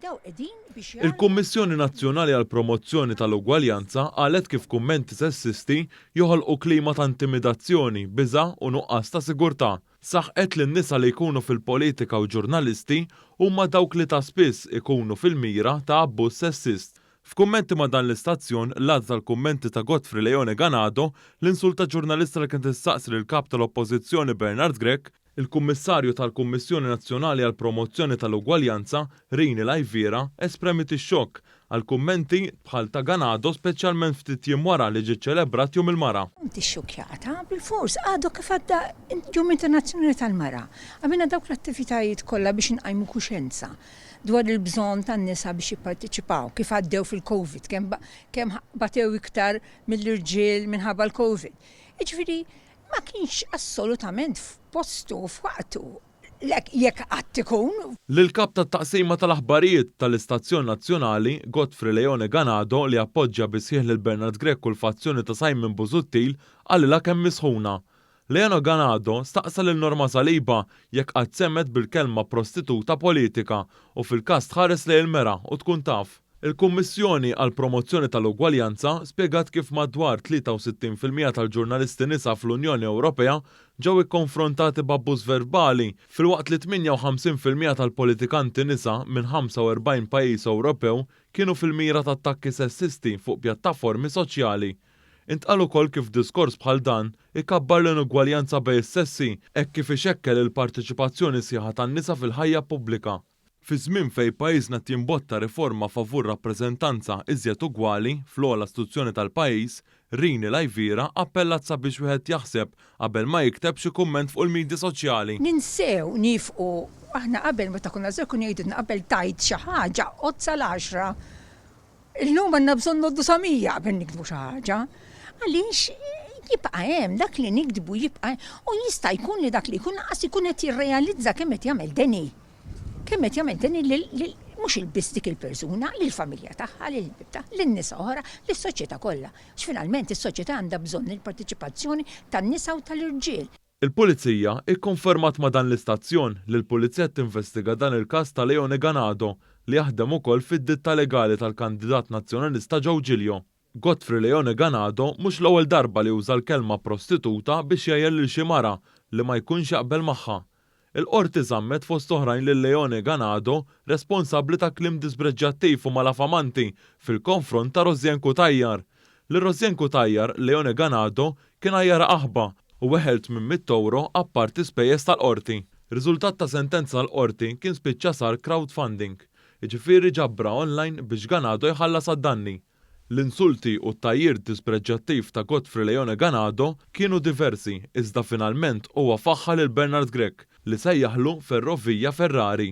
Daw qegħdin biex Il-Kummissjoni Nazzjonali għall Promozzjoni tal-Ugwaljanza qalet kif kummenti sessisti joħolqu klima ta' intimidazzjoni, biża' u nuqqas ta' sigurtà. Saħqet li n-nisa li jkunu fil-politika u ġurnalisti huma dawk li ta' spiss ikunu fil-mira ta' abbuż sessist. F'kummenti ma' dan l-istazzjon l-għad tal-kummenti ta' Godfrey Leone Ganado l-insulta ġurnalista li kien tistaqsi lill-kap tal-Oppożizzjoni Bernard Grech, il-Kummissarju tal-Kummissjoni Nazzjonali għall Promozzjoni tal-Ugwaljanza, Rini Lajvira, espremit ix-xokk għal kummenti bħal ta' Ganado speċjalment ftit jiem wara li ġiet ċelebrat Jum il-Mara. Inti xokjata bil-fors għadu kif għadda Jum Internazzjonali tal-Mara. Għamilna dawk l-attivitajiet kollha biex nqajmu kuxjenza dwar il-bżonn tan-nisa biex jipparteċipaw kif għaddew fil-Covid, kemm batew iktar mill-irġiel minħabba l-Covid. Jiġifieri ma kienx assolutament f'postu f'waqtu. Jekk qatt ikun. Lil-kap tat-taqsima tal-aħbarijiet tal-Istazzjon Nazzjonali, Godfrey Leone Ganado, li appoġġja bisħieħ lil Bernard Grech u l-fazzjoni ta' Simon Busuttil, għalilha kemm misħuna. Leone Ganado staqsa lil Norma Saliba jekk qatt semmet bil-kelma prostituta politika u fil-każ tħares lejn il-mera u tkun taf. Il-Kummissjoni għall Promozzjoni tal-Ugwaljanza spjegat kif madwar 63% tal-ġurnalisti nisa fl-Unjoni Ewropea ġew ikkonfrontati b'abbuż verbali filwaqt li 58% tal-politikanti nisa minn 45 pajjiż Ewropew kienu fil-mira ta' attakki sessisti fuq pjattaformi soċjali. Intqal ukoll kif diskors bħal dan ikabbar l-inugwaljanza bejn is-sessi hekk kif ixekkel il-parteċipazzjoni sieħa tan-nisa fil-ħajja pubblika. Fi żmien fejn pajjiżna timbotta riforma favur rappreżentanza iżjed ugwali fl-ogħla istituzzjoni tal-pajjiż, Rini Lajvira appellat sabiex wieħed jaħseb qabel ma jikteb xi kumment fuq il-midja soċjali. Ninsew nifqu aħna qabel meta konna żgħar kun jgħidulna qabel tajt xi ħaġa qod sal-10. Illum għandna bżonn noddu sa mija qabel nikdbu xi ħaġa. Għaliex jibqa' hemm dak li nikdbu jibqa' u jista' jkun li dak li jkun qas ikun qed jirrealizza kemm qed jagħmel deni. Kemm qed jagħmel deni mhux il-biss dik il-persuna, lill-familja tagħha, lill-bibta, lin-nisa oħra, lis-soċjetà kollha. X'finalment is-soċjetà għandha bżonn il-partiċipazzjoni tan-nisa u tal-irġiel. Il-Pulizija ikkonfermat ma' dan l-istazzjon li l-Pulizija tinvestiga dan il-każ ta' Leone Ganado li jaħdem ukoll fid-ditta legali tal-kandidat nazzjonalista Joe Giglio. Godfrey Leone Ganado mhux l-ewwel darba li uża l-kelma prostituta biex jgħid lil xi mara li ma jkunx jaqbel magħha. Il-qorti żammet fost oħrajn lil Leone Ganado responsabbli ta' kliem dispreġġjattiv u malafamanti fil-konfront ta' Rosien Kutajjar. Lil Rosien Kutajjar, Leone Ganado kien għajjara aħba u weħelt minn 100 euro apparti spejjeż tal-qorti. Riżultat ta' sentenza tal-qorti kien spiċċa sar crowdfunding, jiġifieri ġabra online biex Ganado jħallas għad-danni. L-insulti u t-tajjir dispreġġjattiv ta' Godfrey Leone Ganado kienu diversi, iżda finalment huwa faħħa lil Bernard Grech li sejjaħlu Ferrovija Ferrari.